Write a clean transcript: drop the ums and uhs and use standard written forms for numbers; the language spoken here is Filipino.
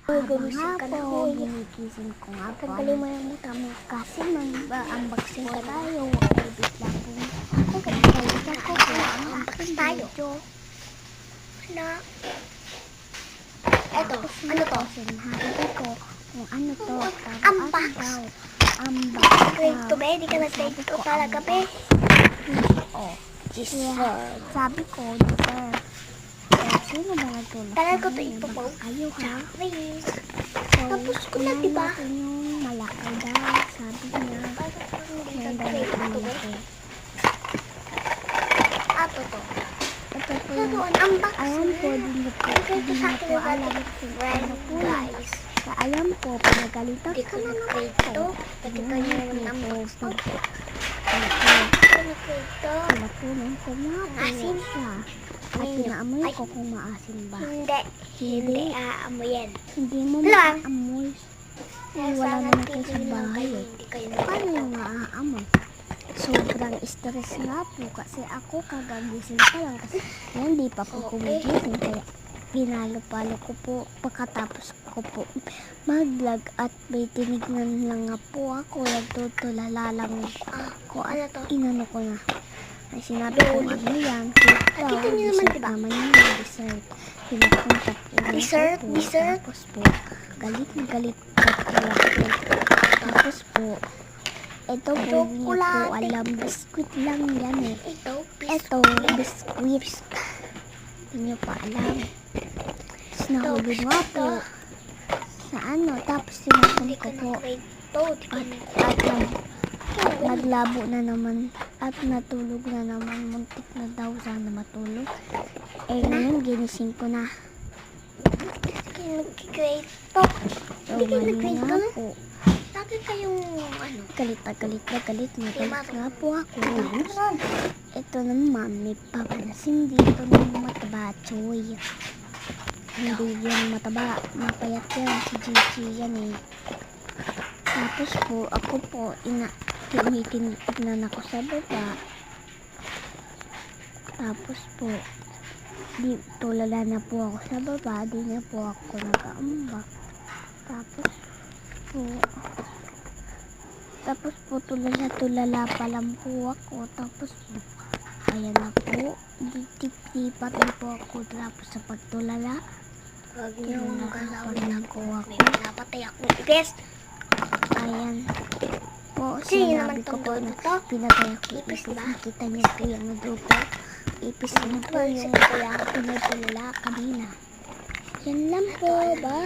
Gumising ka na, hoy. Ginigising ko nga po. Tanggalin mo yung mata mo. Kasi mag-unboxing ka tayo. Ibig lang po. Tanggalin ako po ang unbox tayo. Na. Eto, ano to? Sinabi ko kung ano to. Unbox. Unbox. Grade 2 ba? Hindi ka nag-grade 2 talaga, be. Oh. Deserve. Sabi ko, deserve. Sino ba nagtulog? Tagal ko to ipapaw. Ayaw ha. Please. So, Tapos ko na, diba? natin yung malaki daw. Sabi niya. Hindi ka May grade 2 ba? malaki. Ato to. Ito po Ano yung to? Unbox. ayan po, hindi po. Ito Hindi sa na akin po yung alam ating kung friend, ano po. guys. Ayan po, pinagalitan Hindi ka ko na naman nag-grade po. 2. Pati ka niya naman unbox to. Ito Hindi ko nag-grade 2. pala po nang kumapo Asin. siya. At pinaamoy ko kung maasin ba. Hindi. Hindi aamoyin. Hindi mo Wala. maaamoy. Kaya Wala sana naman kayo sa tigil lang bahay kayo, eh. hindi kayo Paano yung maaamoy? Sobrang stress nga po kasi ako kagagising pa lang kasi hindi pa po kumigising kaya pinalo-palo ko po pagkatapos ko po mag-vlog at may tinignan lang nga po ako nagtutulala lang ko ano at to? inano ko na ay sinabi ko ano yan cake daw Nakita niyo naman, dessert diba? naman yung dessert pinapunta po lang Dessert, po. dessert. Tapos po galit na galit po ako tapos po ito po, hindi po Chocolate. alam, biskuit lang yan eh. Ito, Ito, biskuit. Hindi nyo pa alam. Tapos nahulog nga po sa ano, tapos tinapon Hindi ko ka po. nag-grade 2. At naglabo na naman, at natulog na naman, muntik na daw sana matulog. Eh ngayon, ginising ko na. Hindi kayo nag-grade 2. Hindi kayo mali nag-grade nga 2. po. Lagi kayong ano. Galit na galit nga po ako. Ito naman, may papansin dito ng mataba, choy. Hindi yan mataba, mapayat yan, si Gigi yan eh. Tapos po, ako po, tinitingnan ako sa baba. Tapos po, tulala na po ako sa baba, di na po ako nag-aambak. Tapos po, tulala pa lang po ako. Tapos po, ayan na po. Tip-tipat na po ako. Tapos sa pagtulala, Huwag niyong galawin ako. ako. May pinapatay akong ipis. Ayan po, Sino sinabi naman ko tong po na dugo to? pinatay ako Ipis ipis. ba? Nakita niyo po yung dugo. Ipis na po yung kaya pinatulala kanina. Yan lang po, bye.